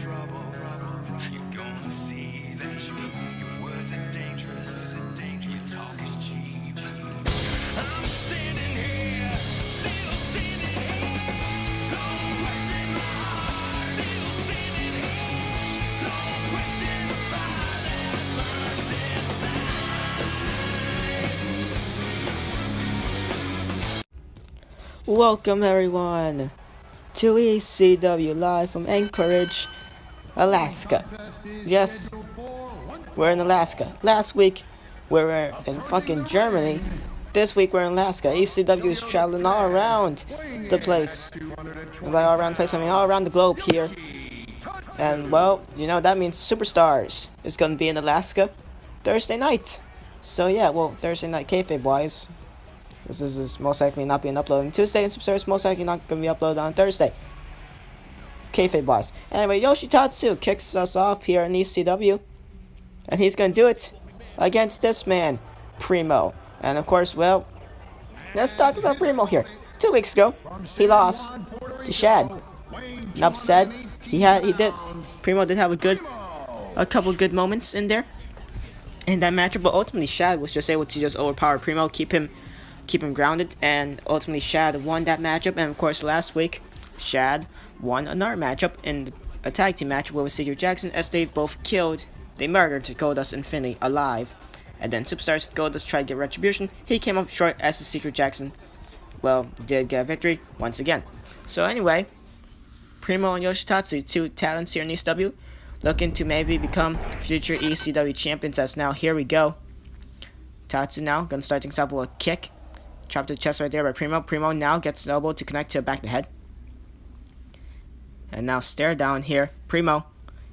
trouble. You're gonna see that your words are dangerous. Your talk is cheap. I'm standing here, still standing here. Don't question my heart, still standing here. Don't question the fire that burns inside. Welcome everyone to ECW live from Anchorage, Alaska. Yes, we're in Alaska. Last week we were in fucking Germany. This week we're in Alaska. ECW is traveling all around the place. And by all around the place, I mean all around the globe here. And well, you know, that means Superstars is gonna be in Alaska Thursday night. So yeah, well, Thursday night kayfabe wise. This is most likely not being uploaded on Tuesday, and Superstars is most likely not going to be uploaded on Thursday. Kayfabe boss. Anyway, Yoshi Tatsu kicks us off here in ECW. And he's going to do it against this man, Primo. And of course, well, let's talk about Primo here. 2 weeks ago, he lost to Shad. Enough said. Primo did have a couple good moments in there in that matchup, but ultimately Shad was just able to just overpower Primo, keep him grounded, and ultimately Shad won that matchup. And of course, last week Shad won another matchup in a tag team match with Secret Jackson, as they both murdered Goldust Infinity alive. And then Superstars Goldust tried to get retribution. He came up short, as the Secret Jackson, well, did get a victory once again. So anyway, Primo and Yoshitatsu, two talents here in ECW, looking to maybe become future ECW champions. As now, here we go. Tatsu now gonna start things off with a kick. Chop to the chest right there by Primo. Primo now gets an elbow to connect to the back of the head. And now stare down here. Primo.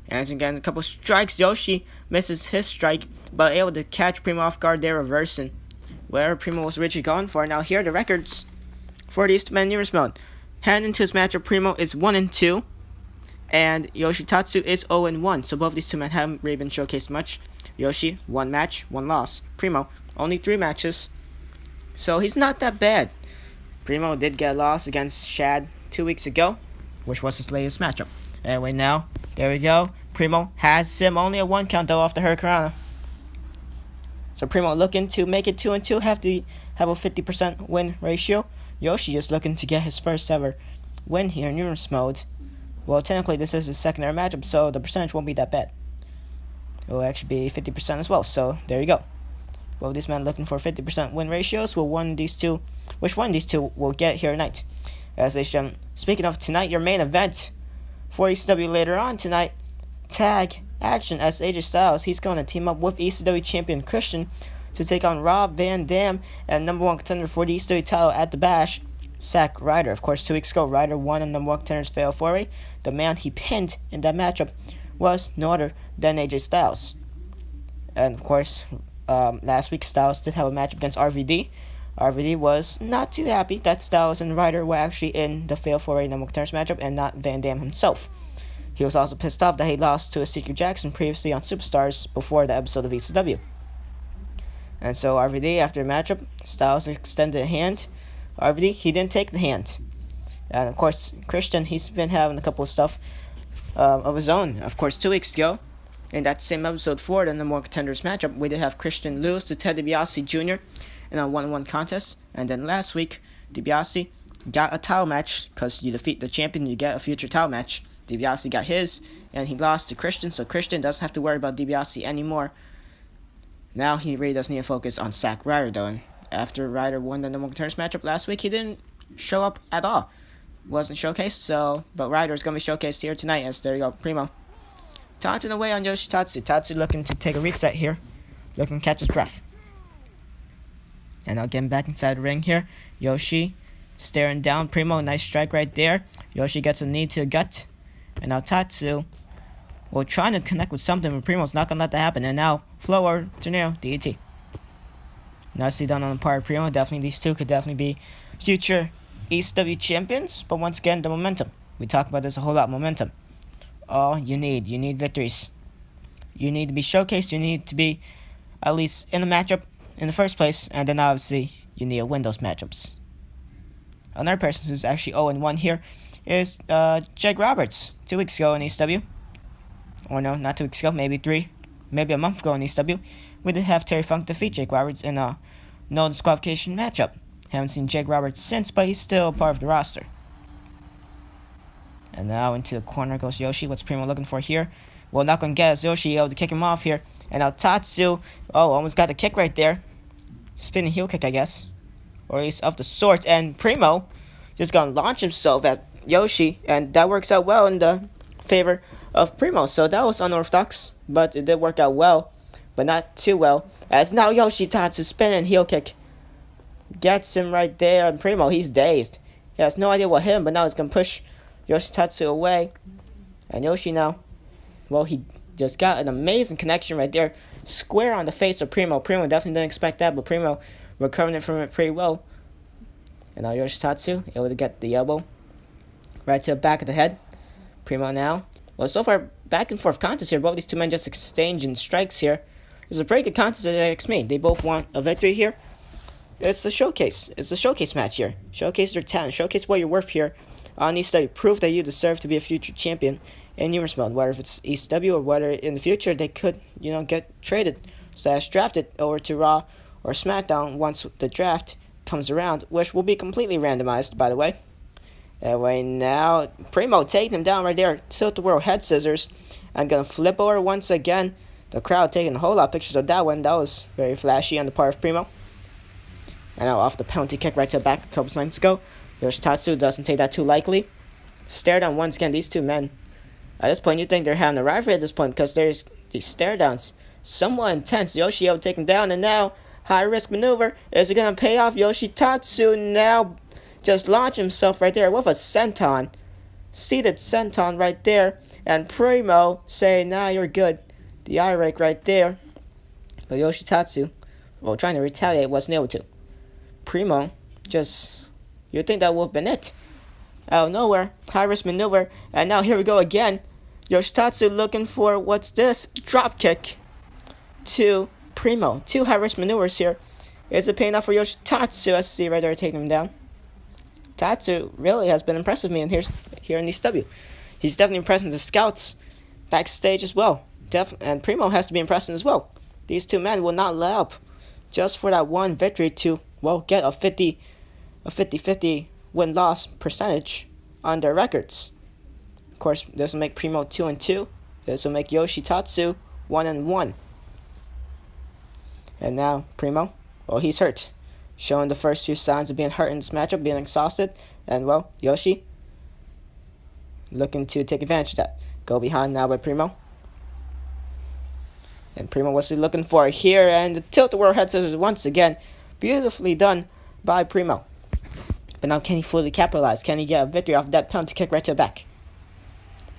And again, a couple strikes. Yoshi misses his strike, but able to catch Primo off guard there, reversing where Primo was originally going for. Now here are the records for the Eastman Nearest mode. Heading into this matchup, Primo is 1-2. And Yoshitatsu is 0-1. So both these two men haven't really been showcased much. Yoshi, 1 match, 1 loss. Primo, only 3 matches. So he's not that bad. Primo did get a loss against Shad 2 weeks ago, which was his latest matchup. Anyway, now, there we go. Primo has him only a 1 count though off the Hurricanrana. So Primo looking to make it 2-2, have a 50% win ratio. Yoshi just looking to get his first ever win here in Nearest mode. Well, technically this is his second ever matchup, so the percentage won't be that bad. It will actually be 50% as well, so there you go. Well, this man looking for 50% win ratios. Which one of these two will get here tonight? As they show. Speaking of tonight, your main event for ECW later on tonight, tag action, as AJ Styles, he's going to team up with ECW champion Christian to take on Rob Van Dam and #1 contender for the ECW title at the Bash, Zack Ryder. Of course, 2 weeks ago, Ryder won on #1 contender's fatal 4-way. The man he pinned in that matchup was no other than AJ Styles. And of course, last week Styles did have a match against RVD. RVD was not too happy that Styles and Ryder were actually in the fatal 4-way #1 contender's matchup and not Van Dam himself. He was also pissed off that he lost to a Secret Jackson previously on Superstars before the episode of ECW. And so RVD, after the matchup, Styles extended a hand. RVD, he didn't take the hand. And of course, Christian, he's been having a couple of stuff of his own. Of course, 2 weeks ago, in that same episode for the #1 contenders matchup, we did have Christian lose to Ted DiBiase Jr. in a 1-1 contest. And then last week, DiBiase got a title match, because you defeat the champion, you get a future title match. DiBiase got his, and he lost to Christian, so Christian doesn't have to worry about DiBiase anymore. Now he really does need to focus on Zack Ryder, though. And after Ryder won the #1 contenders matchup last week, he didn't show up at all. Wasn't showcased, so, but Ryder's going to be showcased here tonight, as there you go, Primo. Taunting away on Yoshitatsu. Tatsu looking to take a reset here. Looking to catch his breath. And now getting back inside the ring here. Yoshi staring down Primo. Nice strike right there. Yoshi gets a knee to the gut. And now Tatsu, well, trying to connect with something, but Primo's not going to let that happen. And now, Flower, Tornado, DET. Nicely done on the part of Primo. Definitely, these two could definitely be future ECW champions. But once again, the momentum. We talk about this a whole lot, momentum. All you need victories. You need to be showcased. You need to be at least in the matchup in the first place, and then obviously you need to win those matchups. Another person who's actually 0-1 here is Jake Roberts. 2 weeks ago in ECW, Or no, not 2 weeks ago, maybe 3, maybe a month ago in ECW, we did have Terry Funk defeat Jake Roberts in a no disqualification matchup. Haven't seen Jake Roberts since, but he's still part of the roster. And now into the corner goes Yoshi. What's Primo looking for here? Well, not going to get us. Yoshi able to kick him off here. And now Tatsu, almost got the kick right there. Spinning heel kick, I guess. Or at least of the sort. And Primo just going to launch himself at Yoshi. And that works out well in the favor of Primo. So that was unorthodox, but it did work out well. But not too well. As now Yoshi Tatsu spinning heel kick. Gets him right there. And Primo, he's dazed. He has no idea what hit him, but now he's going to push Yoshitatsu away. And Yoshi now, well, he just got an amazing connection right there. Square on the face of Primo. Primo definitely didn't expect that, but Primo recovering from it pretty well. And now Yoshitatsu able to get the elbow right to the back of the head. Primo now. Well, so far, back and forth contest here. Both these two men just exchanging strikes here. It's a pretty good contest if it asks me. They both want a victory here. It's a showcase. It's a showcase match here. Showcase their talent. Showcase what you're worth here on ECW. Prove that you deserve to be a future champion in numerous mode. Whether if it's ECW or whether in the future they could, get traded / drafted over to Raw or SmackDown once the draft comes around, which will be completely randomized, by the way. Anyway, now Primo taking him down right there. Tilt the world head scissors. And gonna flip over once again. The crowd taking a whole lot of pictures of that one. That was very flashy on the part of Primo. And now off the penalty kick right to the back a couple seconds ago. Yoshitatsu doesn't take that too lightly. Stare down once again. These two men, at this point, you think they're having a rivalry at this point because there's these stare downs. Somewhat intense. Yoshi able to take him down, and now high risk maneuver. Is it going to pay off? Yoshitatsu now just launch himself right there with a senton. Seated senton right there. And Primo saying, nah, you're good. The eye rake right there. But Yoshitatsu, well, trying to retaliate, wasn't able to. Primo, you'd think that would have been it. Out of nowhere, high risk maneuver, and now here we go again. Yoshitatsu looking for, what's this? Drop kick to Primo. 2 high risk maneuvers here. Is it paying off for Yoshitatsu? Let's see right there taking him down. Tatsu really has been impressive me here in ECW. He's definitely impressing the scouts backstage as well. And Primo has to be impressing as well. These two men will not let up just for that one victory to, well, get a 50-50 win-loss percentage on their records. Of course, this will make Primo 2-2. This will make Yoshitatsu 1-1. And now Primo, well, he's hurt, showing the first few signs of being hurt in this matchup, being exhausted. And well, Yoshi looking to take advantage of that. Go behind now by Primo. And Primo, what's he looking for here? And the tilt-a-whirl head scissors once again. Beautifully done by Primo. But now can he fully capitalize? Can he get a victory off that penalty kick right to the back?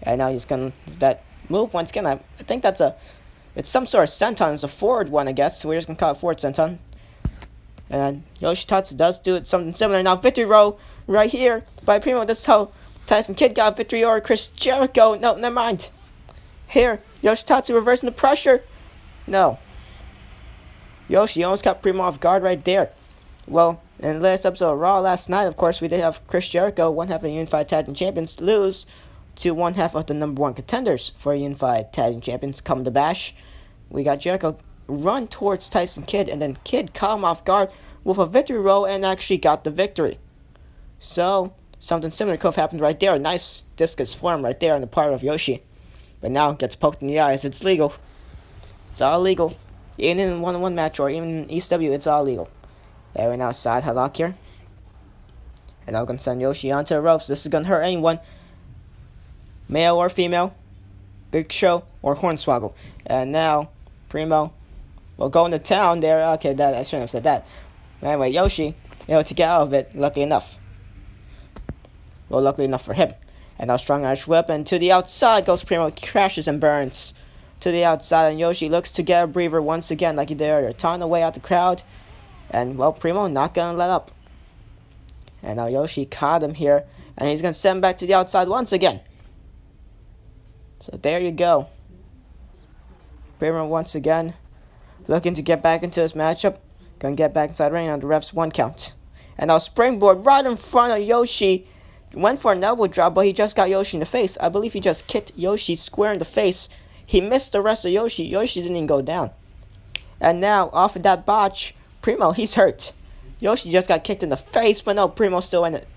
And now he's going to that move once again. I think it's some sort of senton. It's a forward one, I guess. So we're just going to call it forward senton. And Yoshitatsu does do it something similar. Now victory roll right here by Primo. This is how Tyson Kidd got a victory over Chris Jericho. No, never mind. Here, Yoshitatsu reversing the pressure. No. Yoshi almost got Primo off guard right there. Well, in the last episode of Raw last night, of course, we did have Chris Jericho, one half of the Unified Tag Team Champions, lose to one half of the number 1 contenders for Unified Tag Team Champions. Come to bash. We got Jericho run towards Tyson Kidd, and then Kidd caught him off guard with a victory roll and actually got the victory. So, something similar could have happened right there. A nice discus form right there on the part of Yoshi. But now gets poked in the eyes. It's legal. It's all legal. Even in a 1-on-1 match or even in ECW, it's all legal. There we now side headlock here. And now going to send Yoshi onto the ropes. This is going to hurt anyone. Male or female. Big Show or Hornswoggle. And now, Primo will go into town there. Okay, I shouldn't have said that. Anyway, Yoshi able to get out of it, luckily enough. Well, luckily enough for him. And now strong Irish whip, and to the outside goes Primo, crashes and burns to the outside, and Yoshi looks to get a breather once again like he did earlier, taunting away out the crowd. And well, Primo not gonna let up. And now Yoshi caught him here, and he's gonna send him back to the outside once again. So there you go. Primo once again looking to get back into this matchup. Gonna get back inside ring on the ref's 1 count. And now springboard right in front of Yoshi. Went for an elbow drop, but he just got Yoshi in the face. I believe he just kicked Yoshi square in the face. He missed the rest of Yoshi. Yoshi didn't even go down. And now, off of that botch, Primo, he's hurt. Yoshi just got kicked in the face, but no, Primo's still in it.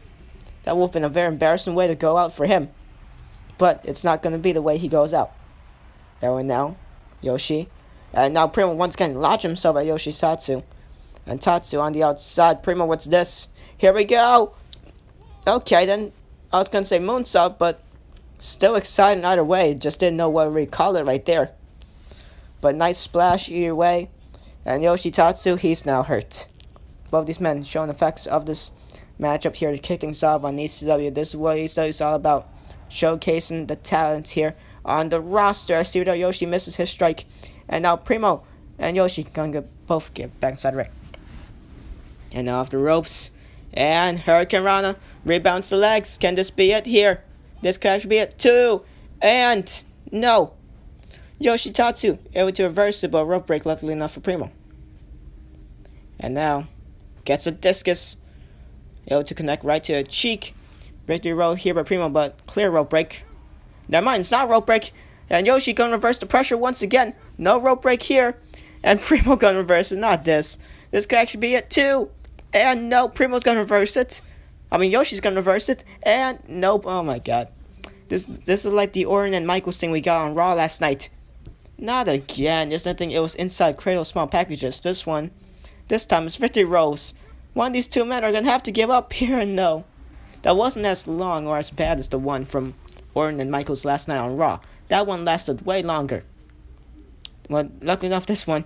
That would have been a very embarrassing way to go out for him. But it's not going to be the way he goes out. And now, Yoshi. And now Primo once again lodged himself at Yoshi's Tatsu. And Tatsu on the outside. Primo, what's this? Here we go! Okay, then. I was going to say moonsault, but still exciting either way. Just didn't know what we call it right there. But nice splash either way. And Yoshi Tatsu, he's now hurt. Both these men showing effects of this matchup here to kick things off on ECW. This is what ECW is all about. Showcasing the talent here on the roster. I see that Yoshi misses his strike. And now Primo and Yoshi gonna both get back inside the ring. And now off the ropes. And Hurricane Rana rebounds the legs. Can this be it here? This could actually be it. 2. And no. Yoshi Tatsu able to reverse it, but rope break luckily enough for Primo. And now gets a discus. Able to connect right to the cheek. Victory roll here by Primo, but clear rope break. Never mind, it's not rope break. And Yoshi gonna reverse the pressure once again. No rope break here. And Primo gonna reverse it, not this. This could actually be it too. And no, Primo's gonna reverse it. Yoshi's gonna reverse it. And nope, oh my god. This is like the Orton and Michaels thing we got on Raw last night. Not again. There's nothing, it was inside cradle small packages. This time it's victory rolls. One of these two men are gonna have to give up here, and no. That wasn't as long or as bad as the one from Orton and Michaels last night on Raw. That one lasted way longer. Well, luckily enough, this one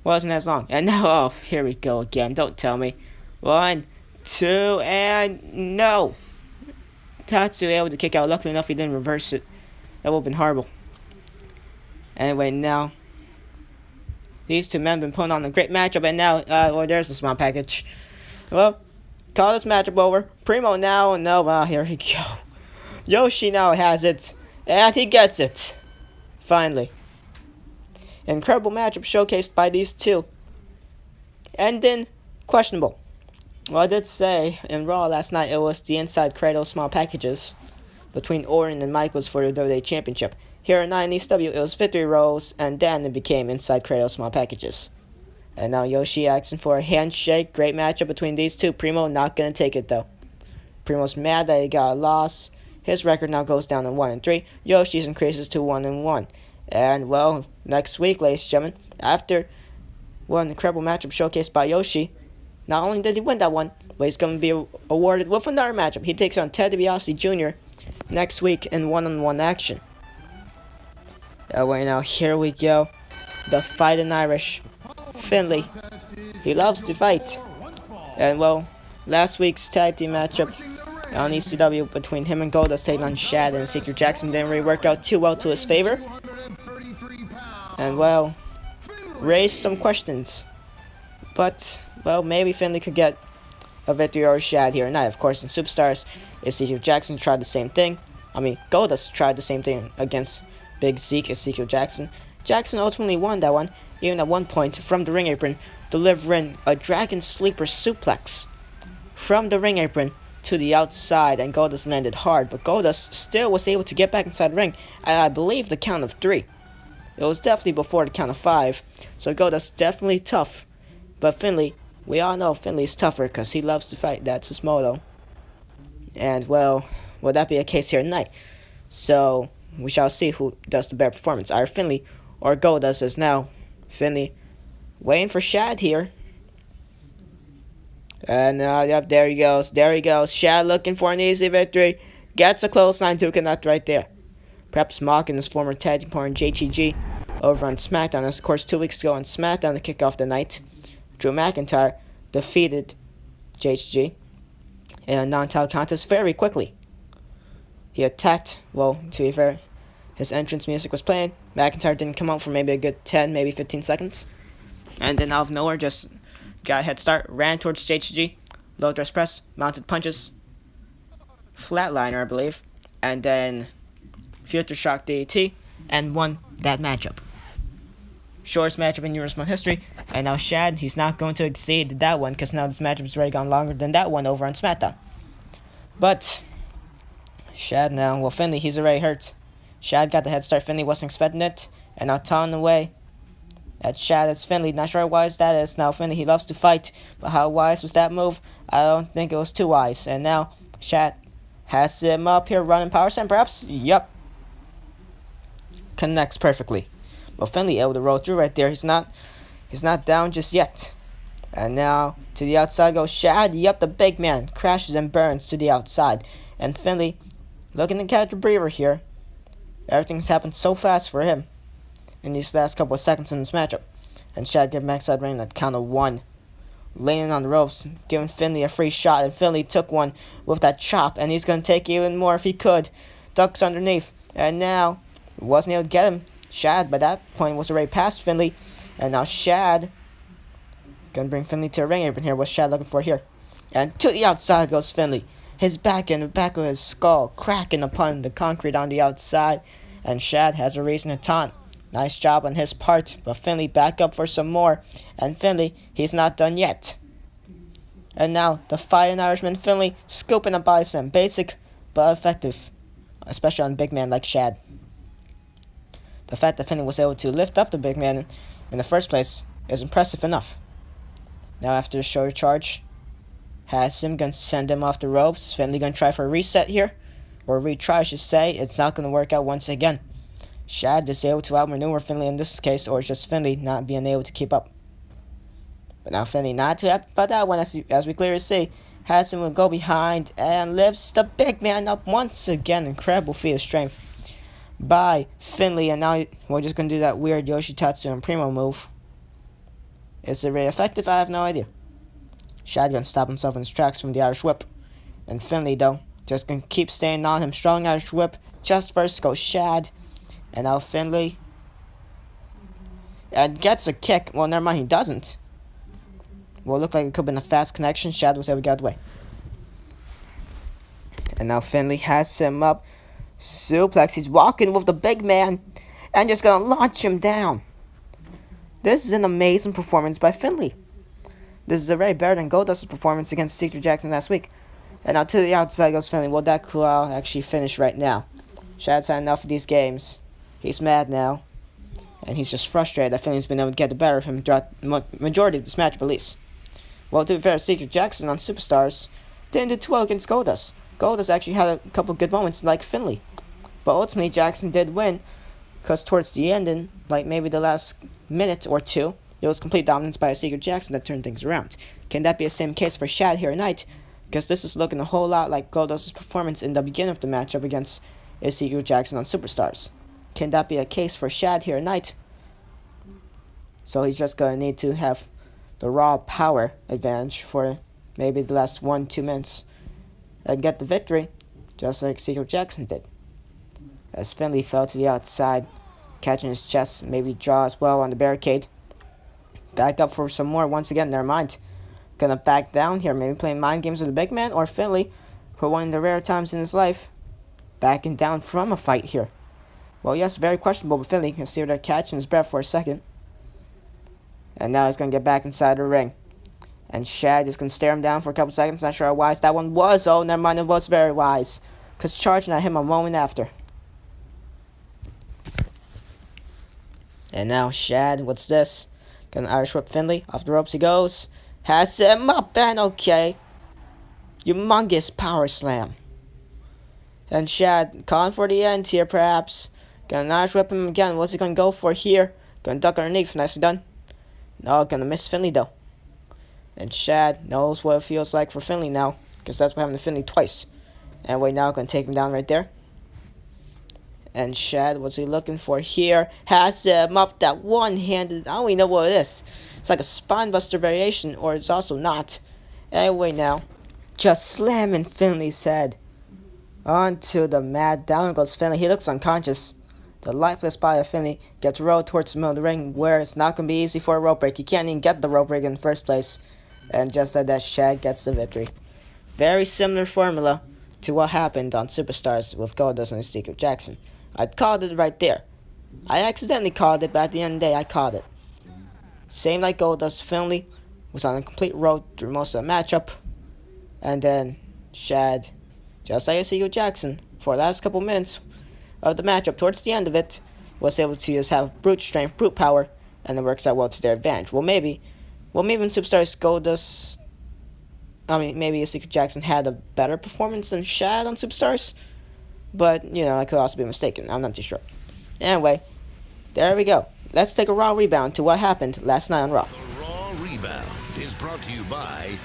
wasn't as long. And now, oh, here we go again. Don't tell me. 1, 2, and no. Tatsu able to kick out. Luckily enough, he didn't reverse it. That would have been horrible. Anyway, now these two men have been putting on a great matchup, and now, there's a small package. Well, call this matchup over. Primo now, no, here we go. Yoshi now has it, and he gets it. Finally. Incredible matchup showcased by these two. And then, questionable. Well, I did say in Raw last night it was the inside cradle small packages between Orton and Michaels for the WWE Championship. Here in ECW, it was victory rolls, and then it became inside cradle small packages. And now Yoshi asking for a handshake. Great matchup between these two. Primo not going to take it, though. Primo's mad that he got a loss. His record now goes down to 1-3. Yoshi's increases to 1-1. And, well, next week, ladies and gentlemen, after one incredible matchup showcased by Yoshi, not only did he win that one, but he's going to be awarded with another matchup. He takes on Ted DiBiase Jr. next week in one-on-one action. Right now, here we go. The Fighting Irish. Finley. He loves to fight. And, well, last week's tag team matchup on ECW between him and Goldust taking on Shad and Secret Jackson didn't really work out too well to his favor. And, well, raised some questions. But, well, maybe Finley could get a victory over Shad here tonight. Of course, in Superstars, Secret Jackson tried the same thing. Goldust tried the same thing against Big Zeke and Secret Jackson. Jackson ultimately won that one, even at one point from the ring apron, delivering a Dragon Sleeper suplex from the ring apron to the outside, and Goldust landed hard, but Goldust still was able to get back inside the ring at, I believe, the count of 3. It was definitely before the count of 5, so Goldust definitely tough. But Finley, we all know Finley's tougher because he loves to fight. That's his motto. And, well, will that be a case here tonight? So, we shall see who does the better performance, either Finley or Goldust. As now Finley waiting for Shad here. And yep, there he goes. There he goes. Shad looking for an easy victory. Gets a clothesline to connect right there. Perhaps mocking his former tag team partner JTG over on Smackdown. As of course 2 weeks ago on Smackdown to kick off the night, Drew McIntyre defeated JTG in a non-title contest very quickly. He attacked, well, to be fair, his entrance music was playing. McIntyre didn't come out for maybe a good 10, maybe 15 seconds. And then out of nowhere, just got a head start, ran towards JTG, low dress press, mounted punches, flatliner, I believe, and then Future Shock DDT, and won that matchup. Shortest matchup in Eurosport history, and now Shad, he's not going to exceed that one, because now this matchup has already gone longer than that one over on SmackDown. But Shad now, well, Finley, he's already hurt. Shad got the head start. Finley wasn't expecting it. And now Ton away. At Shad, it's Finley. Not sure how wise that is. Now Finley, he loves to fight. But how wise was that move? I don't think it was too wise. And now Shad has him up here running power slam perhaps. Yup. Connects perfectly. But Finley able to roll through right there. He's not down just yet. And now to the outside goes Shad. Yup, the big man crashes and burns to the outside. And Finley looking to catch a breather here. Everything's happened so fast for him in these last couple of seconds in this matchup. And Shad get backside ring at count of 1. Laying on the ropes, giving Finley a free shot. And Finley took one with that chop. And he's going to take even more if he could. Ducks underneath. And now, wasn't able to get him. Shad, by that point, was already past Finley. And now Shad going to bring Finley to a ring apron here. What's Shad looking for here? And to the outside goes Finley. His back and the back of his skull cracking upon the concrete on the outside. And Shad has a reason to taunt. Nice job on his part, but Finley back up for some more. And Finley, he's not done yet. And now, the Fighting Irishman Finley scooping a body slam. Basic, but effective. Especially on a big man like Shad. The fact that Finley was able to lift up the big man in the first place is impressive enough. Now after the shoulder charge, has him going to send him off the ropes. Finley going to try for a reset here. Or retry, I should say. It's not going to work out once again. Shad is able to outmaneuver Finley in this case, or it's just Finley not being able to keep up. But now Finley not too happy about that one, as we clearly see. Has him will go behind and lifts the big man up once again. Incredible feat of strength by Finley. And now we're just going to do that weird yoshi, tatsu, and primo move. Is it really effective? I have no idea. Shad going to stop himself in his tracks from the Irish whip. And Finley, though, just going to keep staying on him. Strong Irish whip. Just first goes Shad. And now Finley gets a kick. Well, never mind, he doesn't. Well, it looked like it could have been a fast connection. Shad was able to get out of the way. And now Finley has him up. Suplex. He's walking with the big man. And just going to launch him down. This is an amazing performance by Finley. This is already better than Goldust's performance against Secret Jackson last week. And now to the outside goes Finley. Well, that could actually finish right now. Shad's had enough of these games. He's mad now. And he's just frustrated that Finley's been able to get the better of him throughout the majority of this match, at least. Well, to be fair, Secret Jackson on Superstars didn't do too well against Goldust. Goldust actually had a couple good moments like Finley. But ultimately, Jackson did win. Because towards the end, in like maybe the last minute or two, it was complete dominance by a Secret Jackson that turned things around. Can that be the same case for Shad here tonight? Because this is looking a whole lot like Goldust's performance in the beginning of the matchup against Secret Jackson on Superstars. Can that be a case for Shad here tonight? So he's just going to need to have the raw power advantage for maybe the last 1-2 minutes and get the victory, just like Secret Jackson did. As Finley fell to the outside, catching his chest, maybe jaw as well on the barricade. Back up for some more once again, never mind. Gonna back down here, maybe playing mind games with the big man, or Finley, for one of the rare times in his life, backing down from a fight here. Well, yes, very questionable, but Finley can see they're catching his breath for a second. And now he's going to get back inside the ring. And Shad is going to stare him down for a couple seconds. Not sure how wise that one was. Oh, never mind, it was very wise. Because charging at him a moment after. And now Shad, what's this? Gonna Irish whip Finley. Off the ropes he goes. Has him up and okay. Humongous power slam. And Shad calling for the end here perhaps. Gonna Irish whip him again. What's he gonna go for here? Gonna duck underneath. Nicely done. No, gonna miss Finley though. And Shad knows what it feels like for Finley now. Because that's what happened to Finley twice. Anyway, now gonna take him down right there. And Shad, what's he looking for here? Has him up that one-handed. I don't even know what it is. It's like a spinebuster variation, or it's also not. Anyway, now, just slamming Finley's head onto the mat. Down goes Finley. He looks unconscious. The lifeless body of Finley gets rolled towards the middle of the ring, where it's not going to be easy for a rope break. He can't even get the rope break in the first place. And just like that, Shad gets the victory. Very similar formula to what happened on Superstars with Goldust and Secret Jackson. I called it right there. I accidentally called it, but at the end of the day, I called it. Same like Goldust, Finley was on a complete road through most of the matchup. And then Shad, just like Secret Jackson, for the last couple minutes, of the matchup towards the end of it was able to just have brute strength, brute power, and it works out well to their advantage. Maybe when Superstars Goldust, maybe Secret Jackson had a better performance than Shad on Superstars, but I could also be mistaken. I'm not too sure. Anyway, there we go. Let's take a Raw rebound to what happened last night on Raw. The Raw Rebound is brought to you by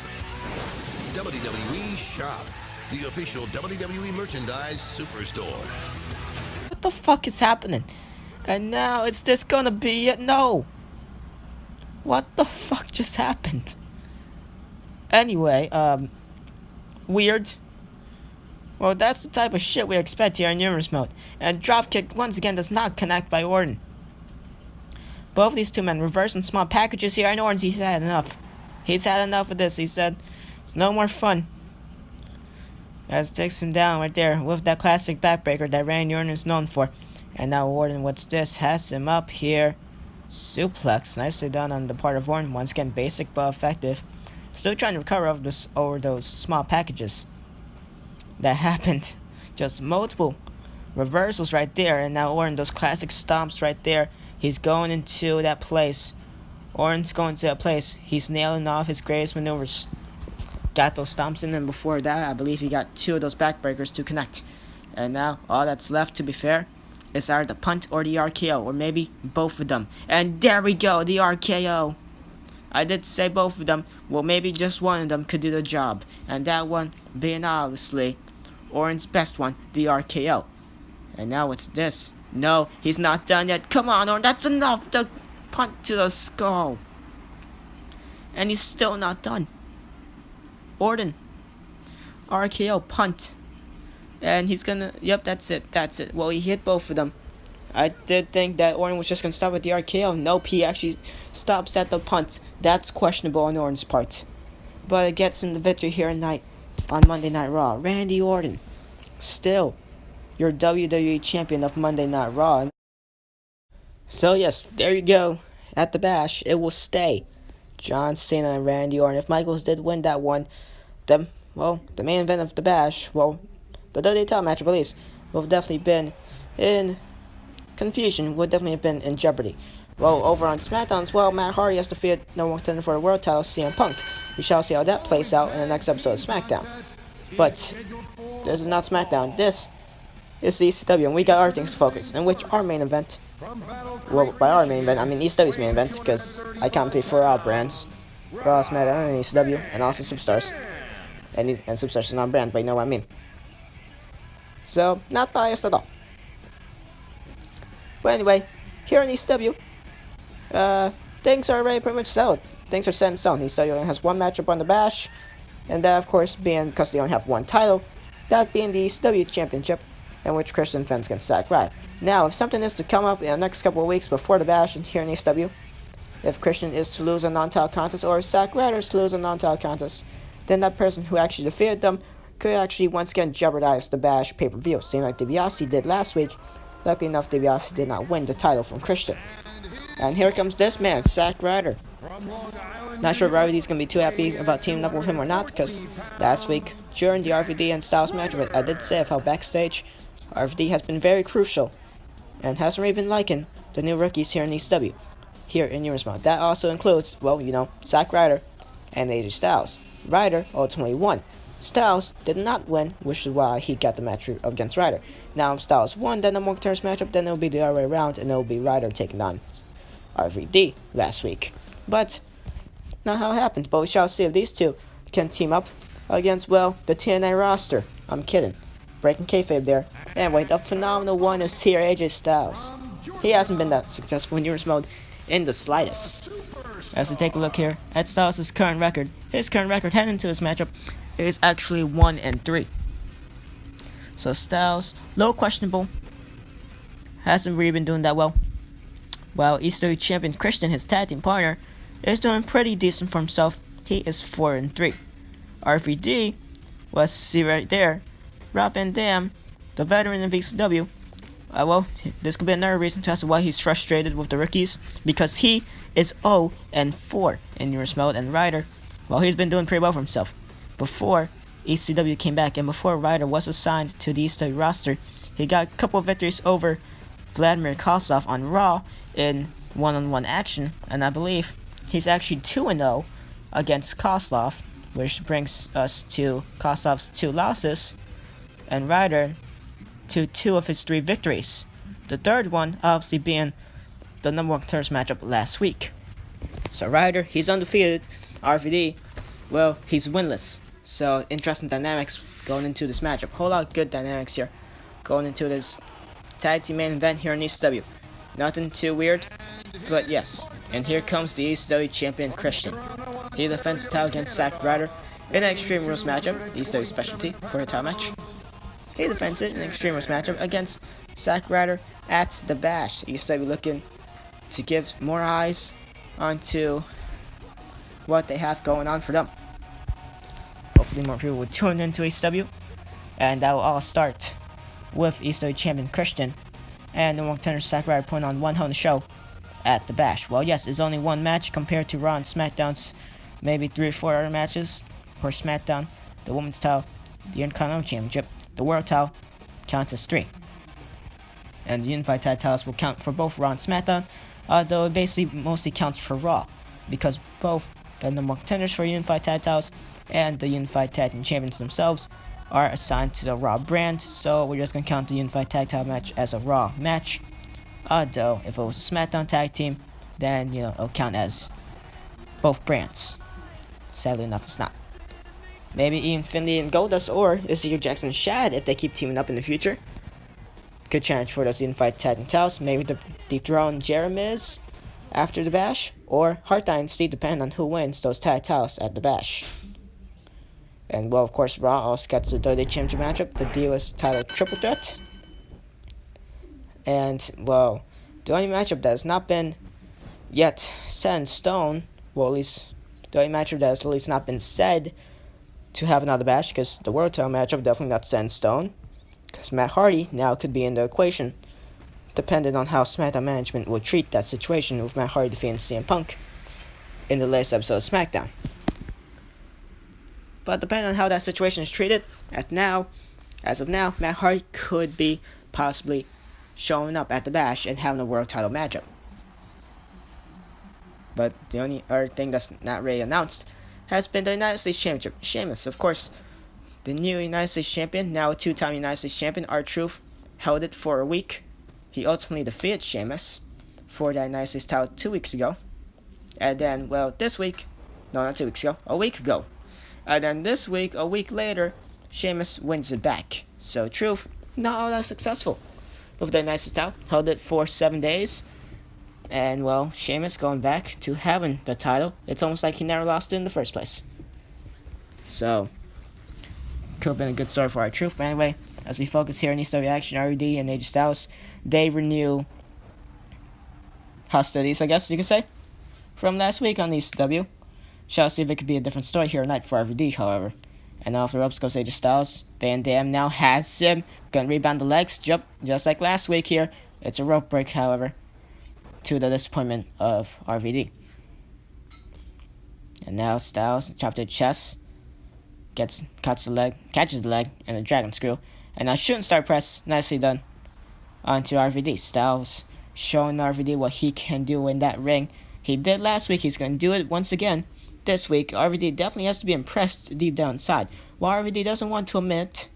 WWE Shop, the official WWE merchandise superstore. What the fuck is happening? And now it's just gonna be it? No. What the fuck just happened? Anyway, weird. Well, that's the type of shit we expect here in Universe Mode. And Dropkick once again does not connect by Orton. Both of these two men reversing small packages here, and Orton's he's had enough. He's had enough of this. He said, it's no more fun. As it takes him down right there with that classic backbreaker that Randy Orton is known for. And now Orton, what's this? Has him up here. Suplex. Nicely done on the part of Orton. Once again, basic but effective. Still trying to recover over those small packages that happened. Just multiple reversals right there. And now Orton, those classic stomps right there. He's going into that place. Orton's going to that place. He's nailing off his greatest maneuvers. Got those stomps in, and before that, I believe he got 2 of those backbreakers to connect. And now, all that's left, to be fair, is either the punt or the RKO, or maybe both of them. And there we go, the RKO. I did say both of them. Well, maybe just one of them could do the job. And that one being obviously Orton's best one, the RKO. And now what's this? No, he's not done yet. Come on, Orton, that's enough to punt to the skull. And he's still not done. Orton, RKO, punt. And he's gonna, yep, that's it. Well, he hit both of them. I did think that Orton was just gonna stop at the RKO. Nope, he actually stops at the punt. That's questionable on Orton's part. But it gets him the victory here tonight on Monday Night Raw. Randy Orton, still your WWE champion of Monday Night Raw. So yes, there you go. At the Bash, it will stay John Cena and Randy Orton. If Michaels did win that one, the main event of the Bash, the WWE title match, at least, would have definitely been in confusion, would definitely have been in jeopardy. Well, over on Smackdown as well, Matt Hardy has defeated #1 contender for the world title, CM Punk. We shall see how that plays out in the next episode of Smackdown. But this is not Smackdown. This is ECW, and we got other things to focus, in which our main event, well, by our main event, I mean ECW's main event, because I commentate for our brands, Raw, SmackDown, and ECW, and also Superstars. And Superstars is not a brand, but you know what I mean. So, not biased at all. But anyway, here in ECW, things are already pretty much settled. Things are set in stone. ECW only has one matchup on the Bash, and that, of course, being because they only have one title, that being the ECW Championship, in which Christian defends against Zack Ryder. Now, if something is to come up in the next couple of weeks before the Bash and here in ECW, if Christian is to lose a non-title contest, or if Zack Ryder is to lose a non-title contest, then that person who actually defeated them could actually once again jeopardize the Bash pay-per-view, same like DiBiase did last week. Luckily enough, DiBiase did not win the title from Christian. And here comes this man, Zack Ryder. Not sure if RVD's going to be too happy about teaming up with him or not, because last week, during the RVD and Styles match, I did say how backstage, RVD has been very crucial, and hasn't really been liking the new rookies here in ECW, here in Universe Mode. That also includes, Zack Ryder and AJ Styles. Ryder ultimately won. Styles did not win, which is why he got the match against Ryder. Now, if Styles won that #1 contenders matchup, then it will be the other way around, and it will be Ryder taking on RVD last week. But not how it happened. But we shall see if these two can team up against, the TNA roster. I'm kidding. Breaking kayfabe there. Anyway, the phenomenal one is here, AJ Styles. He hasn't been that successful in Universe Mode in the slightest. As we take a look here at Styles' current record, his current record heading into this matchup is actually 1-3. So Styles, low questionable, hasn't really been doing that well. While ECW champion Christian, his tag team partner, is doing pretty decent for himself. He is 4-3. RVD, see right there, Rob Van Dam, the veteran of ECW. This could be another reason as to why he's frustrated with the rookies, because he is 0-4 in Universe Mode, and Ryder, he's been doing pretty well for himself. Before ECW came back and before Ryder was assigned to the ECW roster, He got a couple of victories over Vladimir Kozlov on Raw in one-on-one action, and I believe he's actually 2-0 against Kozlov, which brings us to Kozlov's 2 losses, and Ryder to 2 of his 3 victories. The third one obviously being the number 1 contenders matchup last week. So Ryder, he's undefeated. RVD, well, he's winless. So interesting dynamics going into this matchup. Whole lot of good dynamics here going into this tag team main event here in ECW. Nothing too weird, but yes. And here comes the ECW champion Christian. He defends the title against Zack Ryder in an Extreme Rules matchup, ECW specialty for a title match. He defends it in an Extreme Rules matchup against Zack Ryder at the Bash. ECW looking to give more eyes onto what they have going on for them. Hopefully more people will tune into ECW, and that will all start with ECW champion Christian and the contender Zack Ryder putting on one hell of a show at the Bash. Well, yes, it's only one match compared to Raw and SmackDown's maybe 3 or 4 other matches. For SmackDown, the Women's title, the Intercontinental Championship, the World title counts as 3. And the Unified Tag titles will count for both Raw and SmackDown, though it basically mostly counts for Raw, because both the number 1 contenders for Unified Tag titles and the Unified Tag Team Champions themselves are assigned to the Raw brand, so we're just going to count the Unified Tag title match as a Raw match. Though, if it was a SmackDown tag team, then, it'll count as both brands. Sadly enough, it's not. Maybe Ian Finley and Goldust or Ezekiel Jackson and Shad, if they keep teaming up in the future. Good chance for those Unified Tag Team titles. Maybe the dethrone Jeremiz after the Bash, or Hart Dynasty, depending on who wins those tag titles at the Bash. And, well, of course, Raw also gets the WWE Championship matchup, the Divas title triple threat. And, well, the only matchup that has not been yet set in stone, well, at least the only matchup that has at least not been said to have another Bash, because the World title matchup definitely not set in stone, because Matt Hardy now could be in the equation, depending on how SmackDown management will treat that situation with Matt Hardy defeating CM Punk in the latest episode of SmackDown. But depending on how that situation is treated, as of now, Matt Hardy could be possibly showing up at the Bash and having a world title matchup. But the only other thing that's not really announced has been the United States Championship. Sheamus, of course, the new United States Champion, now a 2-time United States Champion, R-Truth, held it for a week. He ultimately defeated Sheamus for the United States title 2 weeks ago. And then, well, this week, no, not 2 weeks ago, a week ago. And then this week, a week later, Sheamus wins it back. So, Truth, not all that successful with the United States title. Held it for 7 days. And, well, Sheamus going back to having the title. It's almost like he never lost it in the first place. So, could have been a good story for our Truth. But anyway, as we focus here on ECW Action, RED and AJ Styles, they renew hostilities, I guess you could say, from last week on ECW. Shall see if it could be a different story here tonight for RVD, however. And off the ropes goes AJ Styles. Van Dam now has him. Gonna rebound the legs, jump, just like last week here. It's a rope break, however, to the disappointment of RVD. And now Styles, chop to the chest, catches the leg, and a dragon screw. And now shooting star press, nicely done, onto RVD. Styles showing RVD what he can do in that ring. He did last week, he's going to do it once again this week. RVD definitely has to be impressed deep down inside. While RVD doesn't want to admit,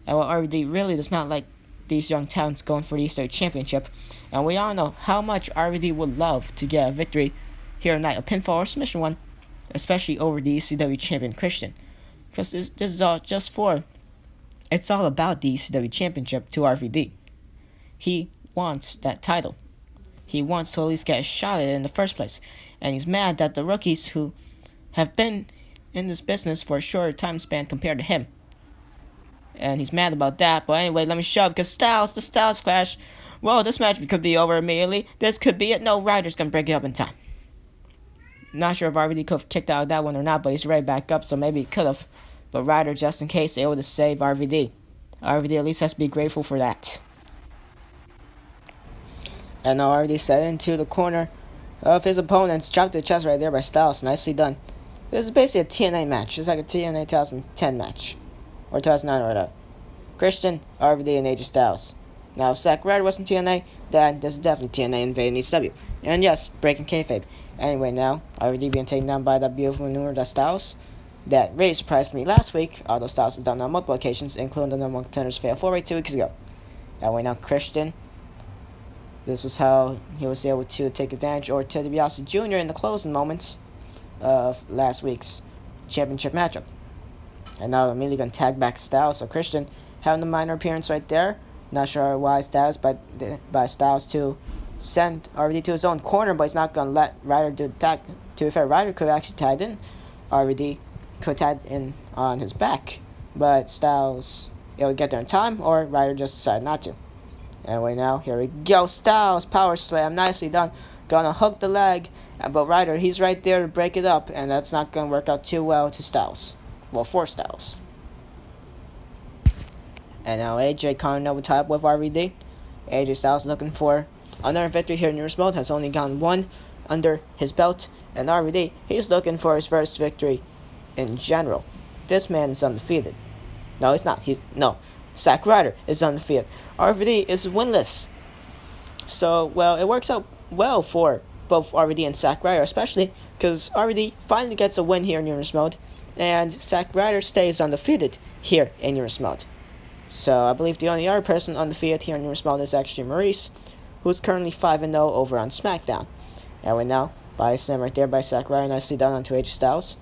and while RVD really does not like these young talents going for the ECW Championship, and we all know how much RVD would love to get a victory here tonight, a pinfall or submission one, especially over the ECW Champion Christian. Because this is all just for, it's all about the ECW Championship to RVD. He wants that title. He wants to at least get a shot at it in the first place. And he's mad that the rookies who have been in this business for a shorter time span compared to him. And he's mad about that. But anyway, let me show up, because the Styles Clash, well, this match could be over immediately. This could be it. No, Ryder's going to break it up in time. Not sure if RVD could have kicked out of that one or not, but he's right back up, so maybe he could have. But Ryder, just in case, able to save RVD. RVD at least has to be grateful for that. And now RVD set into the corner of his opponents. Chopped to the chest right there by Styles. Nicely done. This is basically a TNA match. It's like a TNA 2010 match. Or 2009 or whatever. Christian, RVD, and AJ Styles. Now, if Zack Ryder wasn't TNA, then this is definitely TNA invading ECW. And yes, breaking kayfabe. Anyway, now, RVD being taken down by the beautiful maneuver that Styles. That really surprised me last week, although Styles has done on multiple occasions, including the number one contenders fail 4-way 2 weeks ago. Anyway, now Christian. This was how he was able to take advantage of Ted DiBiase Jr. in the closing moments of last week's championship matchup. And now immediately going to tag back Styles. So Christian having a minor appearance right there. Not sure why Styles, by Styles to send RVD to his own corner, but he's not going to let Ryder do the tag. To be fair, Ryder could have actually tagged in. RVD could tag in on his back. But Styles, it would get there in time, or Ryder just decided not to. Anyway, now, here we go. Styles, power slam, nicely done. Gonna hook the leg, but Ryder, he's right there to break it up, and that's not gonna work out too well to Styles. Well, for Styles. And now AJ coming up with tie up with RVD. AJ Styles looking for another victory here in New Mode. Has only gotten one under his belt. And RVD, he's looking for his first victory in general. This man is undefeated. No, he's not. Zack Ryder is undefeated. RVD is winless. So, well, it works out well for both RVD and Zack Ryder, especially because RVD finally gets a win here in Uranus Mode, and Zack Ryder stays undefeated here in Uranus Mode. So, I believe the only other person undefeated here in Uranus Mode is actually Maurice, who's currently 5-0 over on Smackdown. And we now, by slam right there by Zack Ryder, nicely done onto AJ Styles.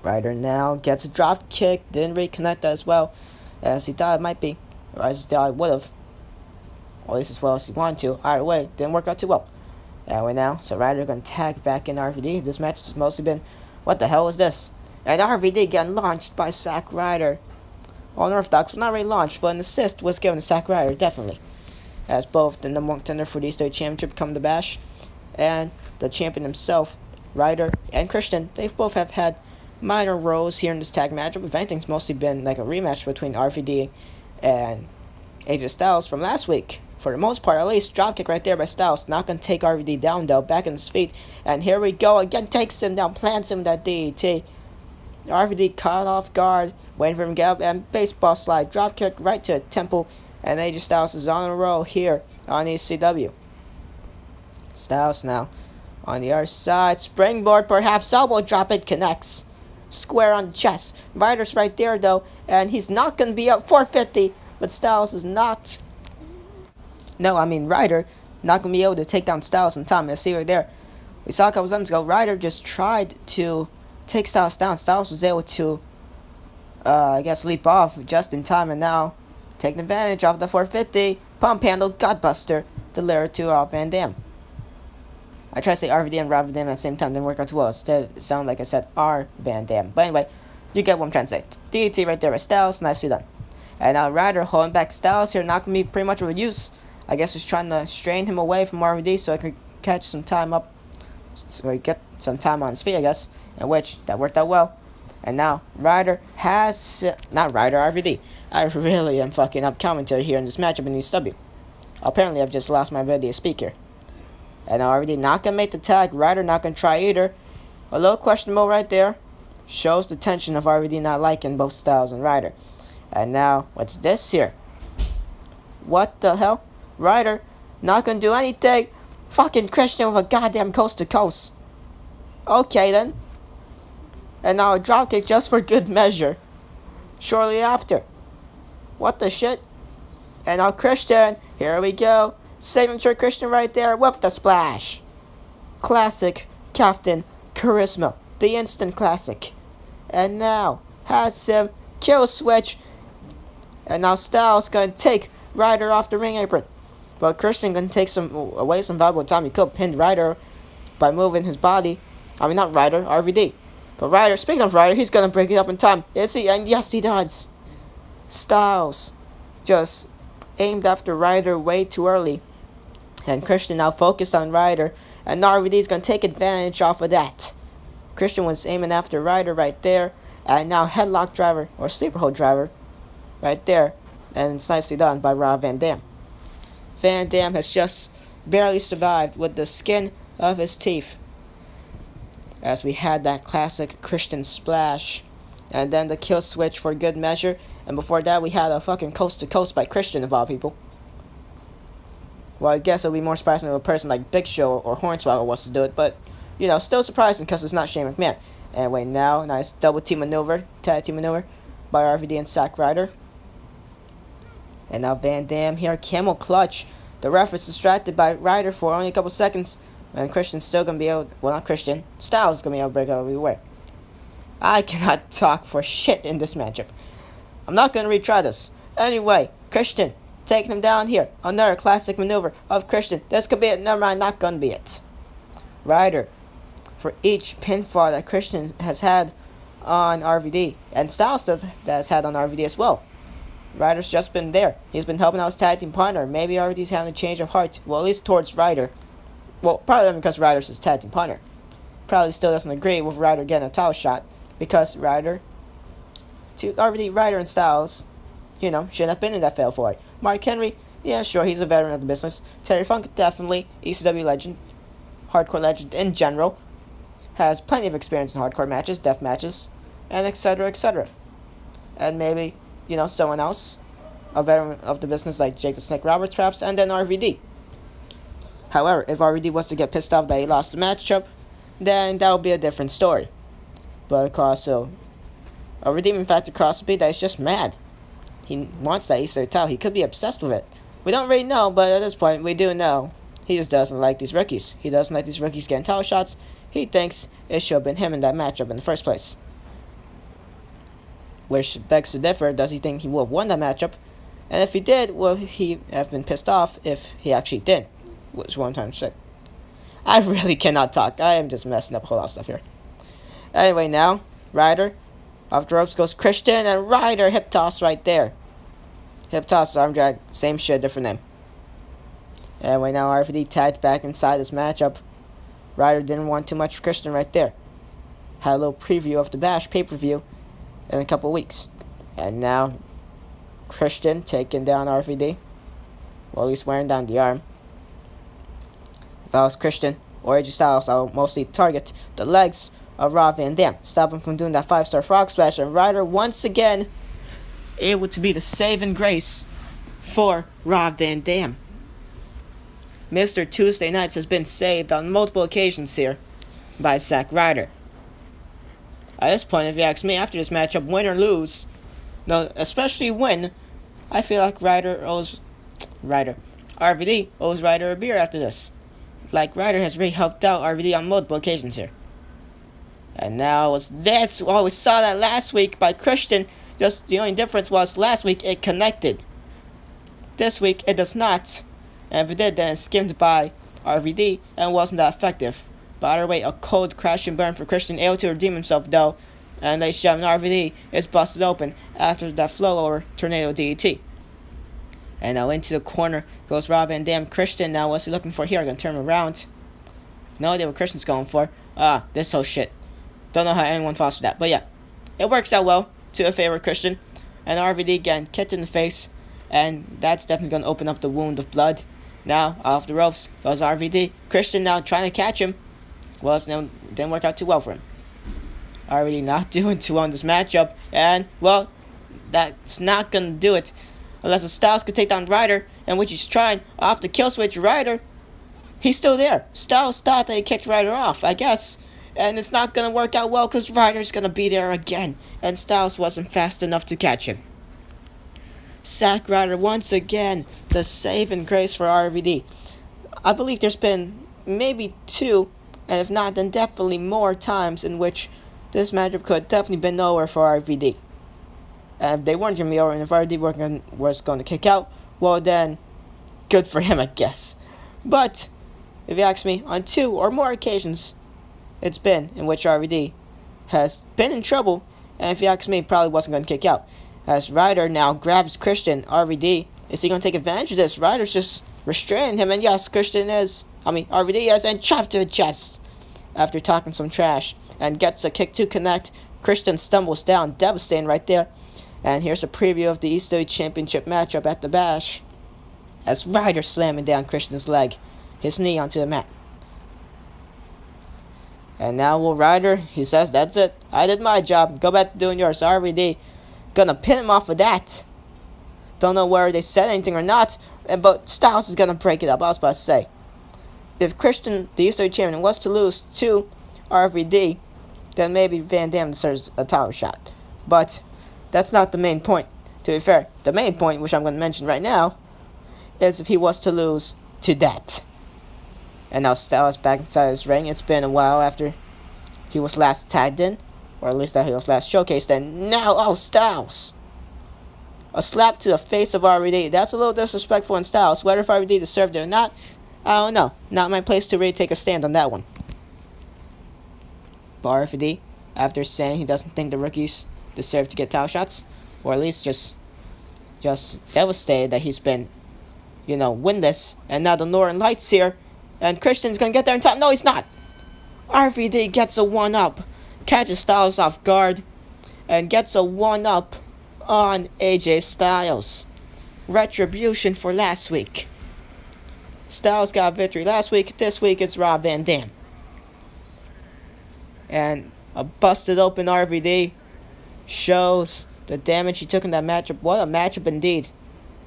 Ryder now gets a drop kick, didn't really connect that as well as he thought it might be, or as he thought it would have, or at least as well as he wanted to. Either way, didn't work out too well. Anyway, now, so Ryder going to tag back in RVD. This match has mostly been, what the hell is this? And RVD getting launched by Zack Ryder. Unorthodox, well, not really launched, but an assist was given to Zack Ryder, definitely. As both the number one contender for the State Championship come to bash, and the champion himself, Ryder and Christian, they both have had minor roles here in this tag matchup. If anything, it's mostly been like a rematch between RVD and AJ Styles from last week. For the most part, at least, dropkick right there by Styles. Not going to take RVD down, though. Back on his feet. And here we go. Again, takes him down. Plants him with that DDT. RVD caught off guard. Waiting for him to get up. And baseball slide. Dropkick right to the temple. And AJ Styles is on a roll here on ECW. Styles now on the other side. Springboard, perhaps. Elbow drop. It connects. Square on the chest. Ryder's right there, though. And he's not going to be up 450. But Styles is not. No, I mean Ryder not going to be able to take down Styles in time. Let's see right there. We saw a couple seconds ago, Ryder just tried to take Styles down. Styles was able to, leap off just in time. And now, taking advantage of the 450. Pump handle, Godbuster, delivered to Van Dam. I tried to say RVD and Rob Van Dam at the same time. Didn't work out too well. Instead, it sounded like I said R Van Dam. But anyway, you get what I'm trying to say. DDT right there by Styles. Nicely done. And now Ryder holding back Styles here. Not going to be pretty much of a use. I guess he's trying to strain him away from RVD so he could catch some time up. So he get some time on his feet, I guess. In which, that worked out well. And now, Ryder has... Not Ryder, RVD. I really am fucking up commentary here in this matchup in ECW. Apparently, I've just lost my ability to speak here. And now RVD not going to make the tag. Ryder not going to try either. A little questionable right there. Shows the tension of RVD not liking both Styles and Ryder. And now, what's this here? What the hell? Ryder not going to do anything. Fucking Christian with a goddamn coast to coast. Okay then. And now a dropkick just for good measure. Shortly after. What the shit? And now Christian. Here we go. Signature Christian right there with the splash. Classic Captain Charisma. The instant classic. And now has him kill switch. And now Styles going to take Ryder off the ring apron. But Christian going to take some valuable time. He could have pinned Ryder by moving his body. I mean, not Ryder, RVD. But Ryder, speaking of Ryder, he's going to break it up in time. Is he? And yes, he does. Styles just aimed after Ryder way too early. And Christian now focused on Ryder. And now RVD is going to take advantage off of that. Christian was aiming after Ryder right there. And now headlock driver, or sleeper hold driver, right there. And it's nicely done by Rob Van Dam. Van Dam has just barely survived with the skin of his teeth. As we had that classic Christian splash. And then the kill switch for good measure. And before that, we had a fucking coast to coast by Christian, of all people. Well, I guess it'll be more surprising if a person like Big Show or Hornswoggle was to do it, but, you know, still surprising because it's not Shane McMahon. Anyway, now, nice double team maneuver, tag team maneuver by RVD and Zack Ryder. And now Van Dam here, camel clutch. The ref is distracted by Ryder for only a couple seconds, and Christian's still going to be able, well, not Christian, Styles is going to be able to break out everywhere. I cannot talk for shit in this matchup. I'm not going to retry this. Anyway, Christian taking him down here. Another classic maneuver of Christian. This could be it. Never mind, not going to be it. Ryder, for each pinfall that Christian has had on RVD, and Styles that has had on RVD as well. Ryder's just been there. He's been helping out his tag team partner. Maybe RVD's having a change of heart. Well, at least towards Ryder. Well, probably not because Ryder's his tag team partner. Probably still doesn't agree with Ryder getting a title shot. Because RVD, Ryder, and Styles, you know, shouldn't have been in that fail for it. Mark Henry, yeah, sure, he's a veteran of the business. Terry Funk, definitely. ECW legend. Hardcore legend in general. Has plenty of experience in hardcore matches, death matches, and etc., etc. And maybe, you know, someone else, a veteran of the business like Jake the Snake Roberts perhaps, and then RVD. However, if RVD was to get pissed off that he lost the matchup, then that would be a different story. But also, a redeeming factor could be that he's just mad. He wants that Easter title. He could be obsessed with it. We don't really know, but at this point, we do know. He just doesn't like these rookies. He doesn't like these rookies getting title shots. He thinks it should have been him in that matchup in the first place. Which begs to differ, does he think he would have won that matchup? And if he did, will he have been pissed off if he actually did? Which one time shit. I really cannot talk. I am just messing up a whole lot of stuff here. Anyway, now, Ryder, off the ropes goes Christian, and Ryder hip toss right there. Hip toss, arm drag, same shit, different name. Anyway, now RVD tagged back inside this matchup. Ryder didn't want too much Christian right there. Had a little preview of the Bash pay-per-view in a couple weeks. And now, Christian taking down RVD. Well, he's wearing down the arm. If I was Christian or AJ Styles, I would mostly target the legs of Rob Van Dam. Stop him from doing that 5-star frog splash. And Ryder once again able to be the saving grace for Rob Van Dam. Mr. Tuesday Nights has been saved on multiple occasions here by Zack Ryder. At this point, if you ask me, after this matchup, win or lose, no, especially win, I feel like RVD owes Ryder a beer after this. Like, Ryder has really helped out RVD on multiple occasions here. And now was this. Well, we saw that last week by Christian. Just the only difference was last week it connected. This week it does not. And if it did, then it skimmed by RVD and wasn't that effective. But either way, a cold crash and burn for Christian, able to redeem himself though. And ladies and gentlemen, RVD is busted open after that flow over tornado DDT. And now into the corner goes Rob Van Dam. Christian now, what's he looking for here? Gonna turn him around. No idea what Christian's going for. This whole shit. Don't know how anyone falls for that. But yeah, it works out well to a favor of Christian. And RVD getting kicked in the face. And that's definitely going to open up the wound of blood. Now, off the ropes goes RVD. Christian now trying to catch him. Well, it didn't work out too well for him. RVD not doing too well in this matchup. And, well, that's not going to do it. Unless the Styles could take down Ryder. And which he's trying. Off the kill switch, Ryder. He's still there. Styles thought that he kicked Ryder off, I guess. And it's not going to work out well because Ryder's going to be there again. And Styles wasn't fast enough to catch him. Zack Ryder once again, the saving grace for RVD. I believe there's been maybe 2, and if not, then definitely more times in which this matchup could definitely been over for RVD. And if they weren't going to be over, and if RVD was going to kick out, well then, good for him, I guess. But, if you ask me, on 2 or more occasions, it's been in which RVD has been in trouble, and if you ask me, probably wasn't going to kick out. As Ryder now grabs Christian, RVD, is he going to take advantage of this? Ryder's just restraining him, and yes, RVD is, and chopped to the chest after talking some trash, and gets a kick to connect. Christian stumbles down, devastating right there. And here's a preview of the ECW Championship matchup at the Bash, as Ryder slamming down Christian's leg, his knee onto the mat. And now Ryder, he says, that's it. I did my job. Go back to doing yours. RVD gonna pin him off of that. Don't know whether they said anything or not, but Styles is gonna break it up. I was about to say, if Christian, the Eastern champion, was to lose to RVD, then maybe Van Dam deserves a title shot. But that's not the main point. To be fair, the main point, which I'm going to mention right now, is if he was to lose to that. And now Styles back inside his ring. It's been a while after he was last tagged in, or at least that he was last showcased. And now, oh, Styles! A slap to the face of RVD. That's a little disrespectful in Styles. Whether if RVD deserved it or not, I don't know. Not my place to really take a stand on that one. But RVD, after saying he doesn't think the rookies deserve to get title shots, or at least just devastated that he's been, winless, and now the Northern Lights here, and Christian's gonna get there in time. No, he's not. RVD gets a 1-up, catches Styles off guard, and gets a 1-up on AJ Styles. Retribution for last week. Styles got a victory last week. This week it's Rob Van Dam. And a busted open RVD shows the damage he took in that matchup. What a matchup indeed.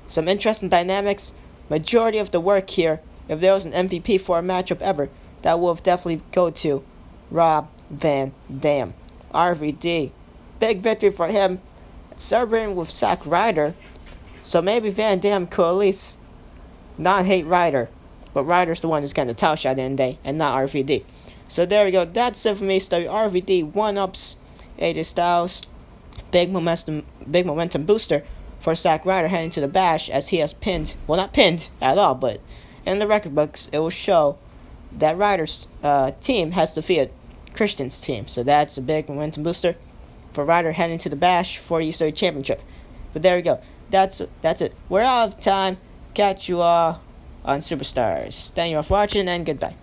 Some interesting dynamics. Majority of the work here, if there was an MVP for a matchup ever, that would have definitely go to Rob Van Dam. RVD. Big victory for him. Celebrating with Zack Ryder. So maybe Van Dam could at least not hate Ryder. But Ryder's the one who's getting the title shot at the end of the day, and not RVD. So there we go. That's it for me. RVD 1-ups AJ Styles. Big momentum booster for Zack Ryder heading to the Bash, as he has pinned. Well, not pinned at all, but in the record books, it will show that Ryder's team has defeated Christian's team. So that's a big momentum booster for Ryder heading to the Bash for the Eastern Championship. But there we go. That's it. We're out of time. Catch you all on Superstars. Thank you all for watching, and goodbye.